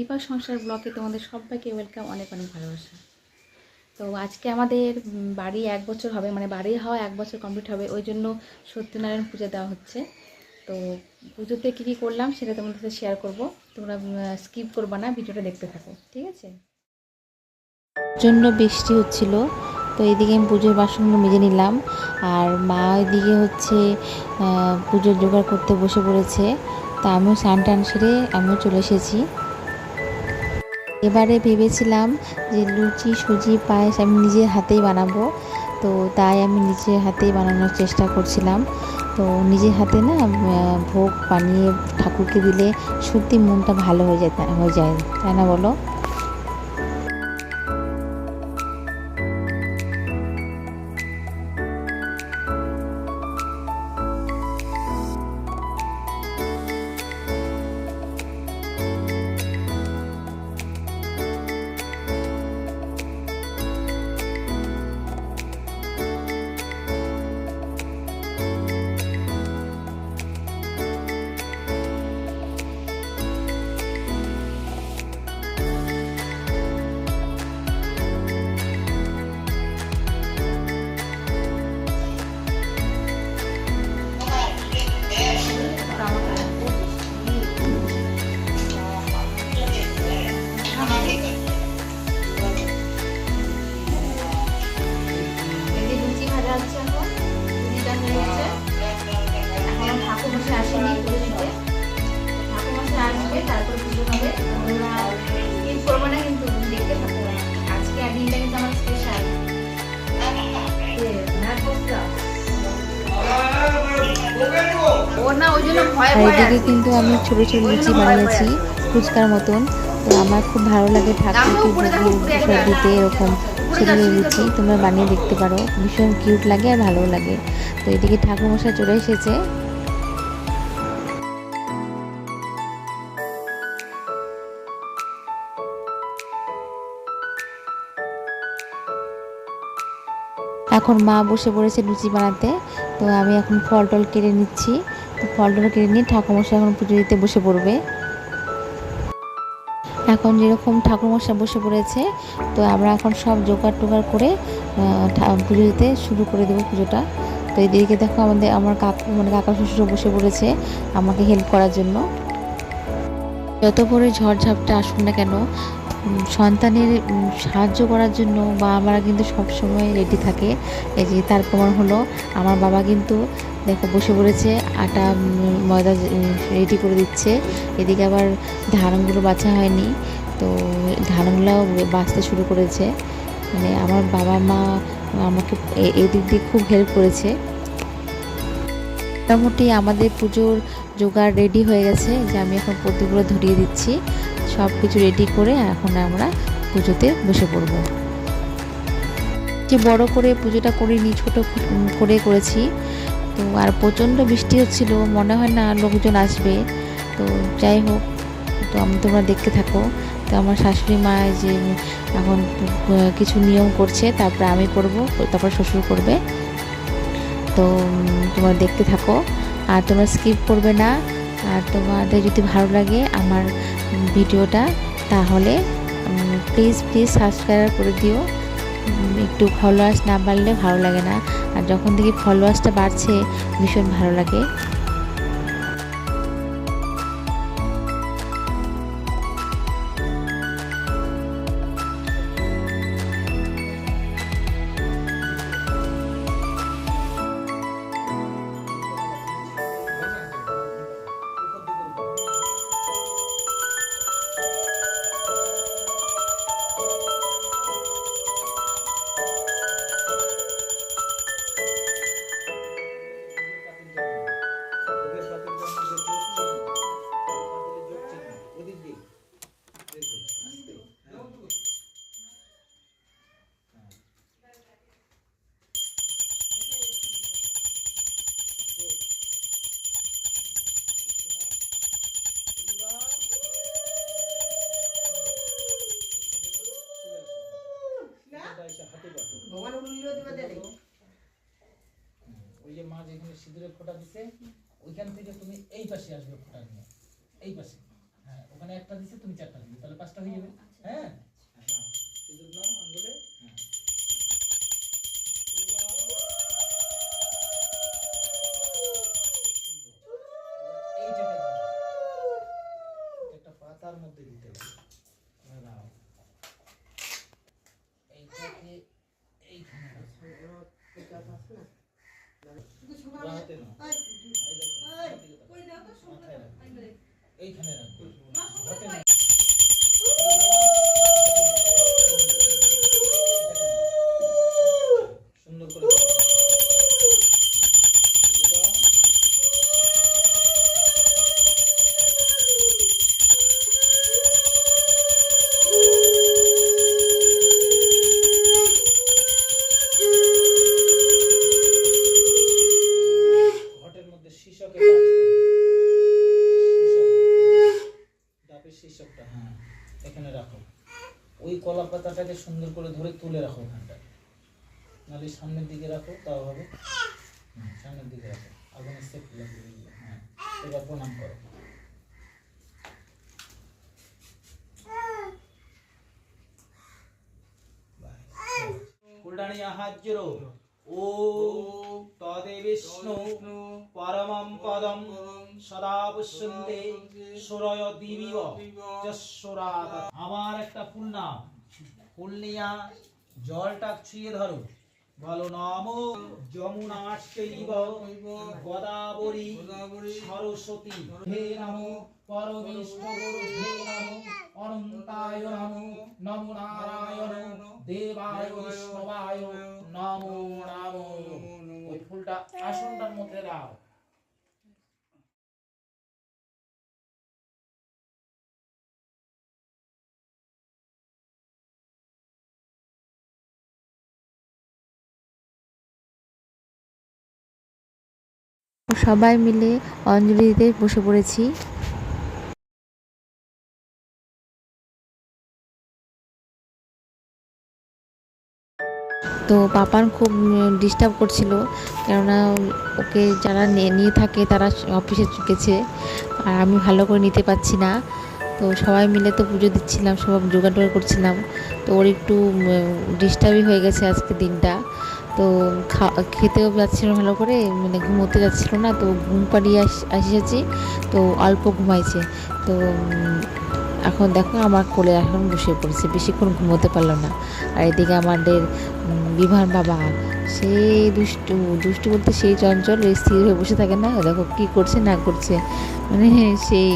দীপা সংসার ব্লকে তোমাদের সবাইকে ওয়েলকাম, অনেক অনেক ভালোবাসা। তো আজকে আমাদের বাড়ি 1 বছর হবে, মানে বাড়ি হওয়া 1 বছর কমপ্লিট হবে, ওই জন্য সত্যনারায়ণ পূজা দেওয়া হচ্ছে। তো পুজোতে কী কী করলাম সেটা তোমাদের সাথে শেয়ার করব, তোমরা স্কিপ করবা না, ভিডিওটা দেখতে থাকো, ঠিক আছে? জন্য বৃষ্টি হচ্ছিল, তো এইদিকে আমি পুজোর বাসনগুলো মেজে নিলাম, আর মা ওইদিকে হচ্ছে পুজোর জোগাড় করতে বসে পড়েছে। তা আমিও স্নান টান সেরে আমিও চলে এসেছি। এবারে ভেবেছিলাম যে লুচি সুজি পায়েস আমি নিজের হাতেই বানাবো, তো তাই আমি নিজের হাতেই বানানোর চেষ্টা করছিলাম। তো নিজের হাতে না ভোগ বানিয়ে ঠাকুরকে দিলে সত্যি মনটা ভালো হয়ে যায়, তাই না বলো? আর এদিকে কিন্তু আমি ছোটো ছোটো লুচি বানিয়েছি ফুচকার মতন। তো আমার খুব ভালো লাগে ঠাকুরকে ভোগের দিতে এরকম ছোটো লুচি, তোমরা বানিয়ে দেখতে পারো, ভীষণ কিউট লাগে আর ভালো লাগে। তো এদিকে ঠাকুরমশাই চলে এসেছে। এখন মা বসে পড়েছে লুচি বানাতে, তো আমি এখন ফল টল কেটে নিচ্ছি। তো ফল টল কেটে নিয়ে ঠাকুরমশাই এখন পুজো দিতে বসে পড়বে। এখন যেরকম ঠাকুরমশাই বসে পড়েছে, তো আমরা এখন সব জোগাড় টোগাড় করে পুজো দিতে শুরু করে দেবো পুজোটা। তো এদিকে দেখো আমার কাকা শ্বশুর বসে পড়েছে আমাকে হেল্প করার জন্য। যত করে ঝড়ঝাপটা আসুন না কেন, সন্তানের সাহায্য করার জন্য বা আমরা কিন্তু সবসময় রেডি থাকে। এই যে তার প্রমাণ হলো আমার বাবা কিন্তু দেখো বসে পড়েছে, আটা ময়দা রেডি করে দিচ্ছে। এদিকে আবার ধানগুলো বাছা হয়নি, তো ধানগুলোও বাছতে শুরু করেছে। মানে আমার বাবা মা আমাকে এদিক দিয়ে খুব হেল্প করেছে। মোটামুটি আমাদের পুজোর জোগাড় রেডি হয়ে গেছে, যে আমি এখন প্রদীপগুলো ধরিয়ে দিচ্ছি। সব কিছু রেডি করে এখন আমরা পুজোতে বসে পড়ব। যে বড় করে পুজোটা করিনি, ছোট করে করেছি। তো আর প্রচণ্ড বৃষ্টি হচ্ছিল, মনে হয় না লোকজন আসবে। তো যাই হোক, তো তোমরা দেখতে থাকো। তো আমার শাশুড়ি মা যে এখন কিছু নিয়ম করছে, তারপরে আমি করব, তারপর শ্বশুর করবে। তো তোমরা দেখতে থাকো আর তোমরা স্কিপ করবে না। আর তোমাদের যদি ভালো লাগে আমার ভিডিওটা, তাহলে প্লিজ সাবস্ক্রাইব করে দিও। একটু ফলোয়ার্স না বাড়লে ভালো লাগে না, আর যখন দেখি ফলোয়ার্সটা বাড়ছে ভীষণ ভালো লাগে। ওই যে মা যেখানে সিঁদুরের ফোঁটা দিছে ওইখান থেকে তুমি এই পাশে আসবে, ফোঁটা নিয়ে এই পাশে। হ্যাঁ, ওখানে একটা দিছে, তুমি 4টা দিবে, তাহলে কাজটা হয়ে যাবে। হ্যাঁ সিঁদুর নাও আঙ্গুলে। এইটাকে ধরো। একটা পাতার মধ্যে দিতে হবে। নাও এইটাকে এইখানে রাখো। হাতে নাও। এই দেখো, মাথায় রাখো। এইখানে রাখো। হাতে নাও। সুন্দর করে ঘটের মধ্যে শীষকে কাজ করো। শীষক, ডাবের শীষকটা হ্যাঁ এখানে রাখো। ওই কলা পাতাটাকে সুন্দর করে ধরে তুলে রাখো ওখানটা, নাহলে সামনের দিকে রাখো, তাও হবে। সামনের দিকে রাখো, আগুনের সেক লাগিয়ে দিলে। হ্যাঁ এবার প্রণাম করো। ফুলদানিয়া হাত জোড়ো। ওম তদে বিষ্ণু পরমম পদম সদা পুষ্যন্তে সূরয় দিবিব যশ্বরাত। আমার একটা ফুল নাম, ফুল নিয়া জলটা ছুঁয়ে ধরো, বলো নমো যমুনাশ্চৈব গোদাবরী সরস্বতী। হে নমো পরমেশ্বরুদ্ধে নমো অনন্তায় নমো নমো নারায়ণ দেবায় বিষ্ণবায় নমো নমো। ওই ফুলটা আসনটার মধ্যে দাও। সবাই মিলে অঞ্জলি দিতে বসে পড়েছি। তো পাপান খুব ডিস্টার্ব করছিল, কেননা ওকে যারা নিয়ে থাকে তারা অফিসে গেছে আর আমি ভালো করে নিতে পারছি না। তো সবাই মিলে তো পুজো দিচ্ছিলাম, সব জোগাড় টোগাড় করছিলাম। তো ওর একটু ডিস্টার্বই হয়ে গেছে আজকে দিনটা। তো খেতেও যাচ্ছিল ভালো করে, মানে ঘুমোতে যাচ্ছিল না। তো ঘুম পাড়িয়ে এসেছি, তো অল্প ঘুমাইছে। তো এখন দেখো আমার কোলে এখন বসে পড়েছে, বেশিক্ষণ ঘুমোতে পারলো না। আর এদিকে আমাদের বিভার বাবা সেই দুষ্টু দুষ্টু বলতে সেই চঞ্চল, স্থির হয়ে বসে থাকে না। দেখো কী করছে না করছে, মানে সেই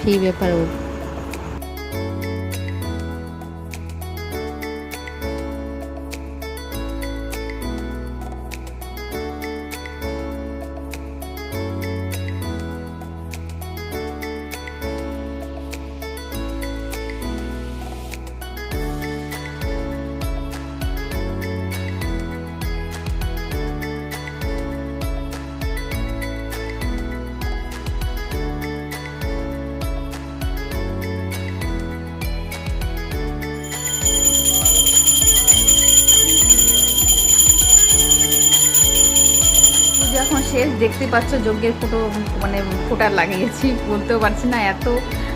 সেই ব্যাপার ওর। এখন শেষ, দেখতে পাচ্ছ যজ্ঞের মানে ফোঁটা লাগিয়েছি, বলতেও পারছি না এত,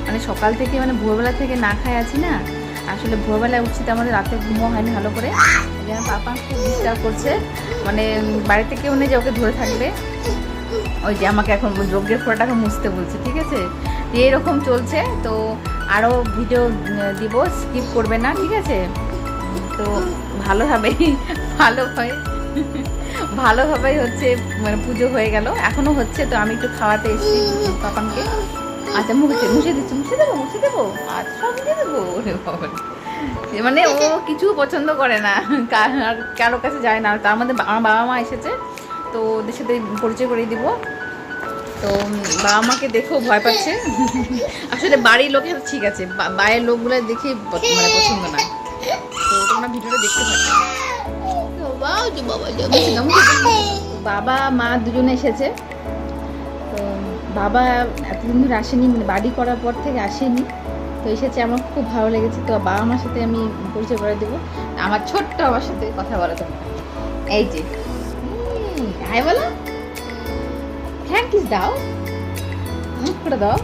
মানে সকাল থেকে মানে ভোরবেলা থেকে না খাই আছি না। আসলে ভোরবেলায় উঠছি তো আমাদের রাতে ঘুমও হয়নি ভালো করে। যেন পাপা খুব ডিস্টার্ব করছে, মানে বাড়িতে কেউ নেই যে ওকে ধরে থাকবে। ওই যে আমাকে এখন যজ্ঞের ফোঁটাটাকে মুছতে বলছে, ঠিক আছে। এইরকম চলছে। তো আরও ভিডিও দিব, স্কিপ করবে না, ঠিক আছে। তো ভালোভাবেই হচ্ছে, মানে পুজো হয়ে গেল, এখনো হচ্ছে। তো আমি একটু খাওয়াতে এসেছি পাপানকে। আচ্ছা মুছে দিচ্ছি, মুছে দেবো আচ্ছা সব মুছে দেবো। মানে ও কিছু পছন্দ করে না, কারো কাছে যায় না। তার মধ্যে আমার বাবা মা এসেছে, তো ওদের সাথে পরিচয় করিয়ে দিব। তো বাবা মাকে দেখেও ভয় পাচ্ছে। আসলে বাড়ির লোকের ঠিক আছে, বাইরের লোকগুলো দেখে মানে পছন্দ না। তো তোমরা ভিডিওটা দেখতে পাচ্ছ। বাবা মা দুজনে এসেছে। তো বাবা এতদিন ধরে আসেনি, মানে বাড়ি করার পর থেকে আসেনি, তো এসেছে। আমার খুব ভালো লেগেছে। তো বাবা মার সাথে আমি পরিচয় করে দেবো। আমার ছোট্ট আমার সাথে কথা বলো তো, এই যে হাই বলো, হ্যাঁ কিস দাও, করে দাও।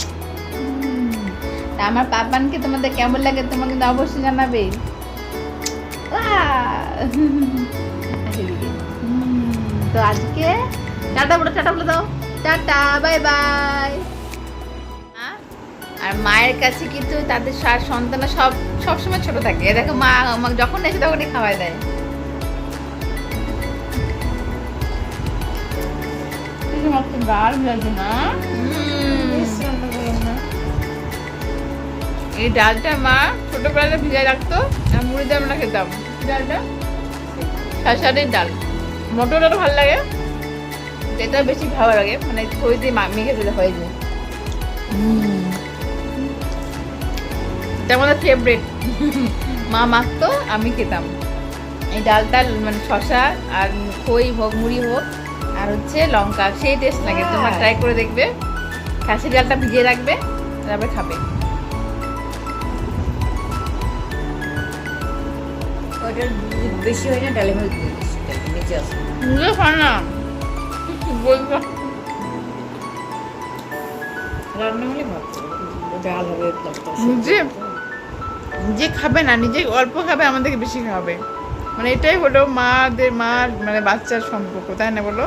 তা আমার পাপানকে তোমাদের কেমন লাগে তোমরা কিন্তু অবশ্যই জানাবে। তো আজকে টাটা বলে দাও, টাটা বাই বাই। আর মায়ের কাছে কিন্তু তাদের সন্তানরা সবসময় ছোট থাকে। দেখো মা আমাকে যখন এসে তখনই খাওয়াই দেয়। এই ডালটা মা ছোটবেলায় ভিজায় রাখতো, আর মুড়ি দিয়ে আমরা খেতাম। ডালটা শাঁসারের ডাল, মটর আরও ভালো লাগে, এটা বেশি ভালো লাগে, মানে খই দিয়ে মেখে দিলে হয়ে যায়। এটা আমাদের ফেভারিট, মা মাখতো আমি খেতাম। এই ডালটা মানে শশা আর খই হোক মুড়ি হোক আর হচ্ছে লঙ্কা, সেই টেস্ট লাগে। তোমরা ট্রাই করে দেখবে, খাসির ডালটা ভিজিয়ে রাখবে তারপরে খাবে। বেশি হয় না ডালের মধ্যে নিচে আসে না বলবো রান্না হলে ভাত ডাল হবে যে খাবে না, নিজে অল্প খাবে, আমাদেরকে বেশি খাবে। মানে এটাই হলো মার মানে বাচ্চার সম্পর্ক, তাই না বলো?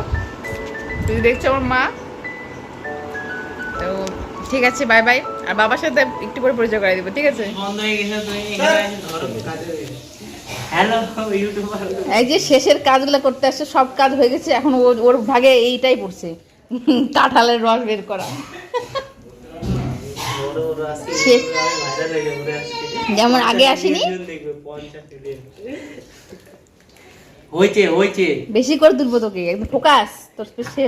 তুমি দেখছো আমার মা। তো ঠিক আছে, বাই বাই। আর বাবার সাথে একটু পরে পরিচয় করে দিব, ঠিক আছে? বন্ধ হয়ে গেছে, তুমি এখানে ধরো কাজে। হ্যালো ইউটিউবার, এই যে শেষের কাজগুলো করতে আসছে, সব কাজ হয়ে গেছে, এখন ওর ভাগে এইটাই পড়ছে, কাঁঠালের রস বের করা। শেষ যেমন আগে আসেনি, হয়েছে বেশি করে তুলবো তোকে, একদম ফোকাস তোর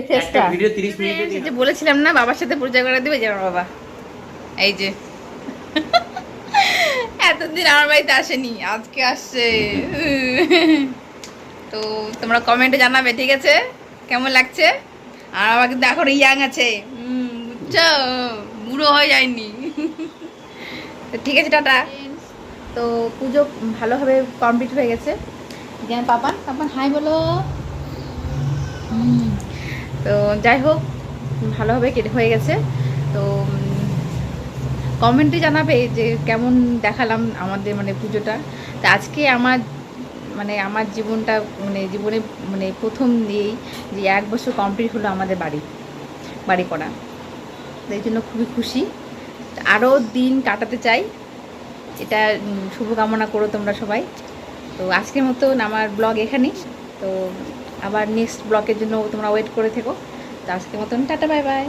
ফেসটা। ভিডিও 30 মিনিটে যে বলেছিলাম না বাবার সাথে পরিচয় করে দিবে, যে আমার বাবা এই যে এতদিন আমার বাড়িতে আসেনি, আজকে আসছে। তো তোমরা কমেন্টে জানাবে, ঠিক আছে, কেমন লাগছে। আর আমার কিন্তু এখন ইয়াং আছে, বুঝছো, বুড়ো হয়ে যায়নি। তো ঠিক আছে, টাটা। তো পুজো ভালোভাবে কমপ্লিট হয়ে গেছে। জ্ঞান পাপান হাই বলো। তো যাই হোক, ভালোভাবে কেটে হয়ে গেছে। তো কমেন্টে জানাবে যে কেমন দেখালাম আমাদের মানে পুজোটা। তো আজকে আমার জীবনটা জীবনে প্রথম দিয়েই যে 1 বছর কমপ্লিট হলো আমাদের বাড়ি করা। তো এই জন্য খুবই খুশি, আরও দিন কাটাতে চাই, এটা শুভকামনা করো তোমরা সবাই। তো আজকের মতন আমার ব্লগ এখানেই। তো আবার নেক্সট ব্লগের জন্য তোমরা ওয়েট করে থেকো। তো আজকের মতন টাটা বাই বাই।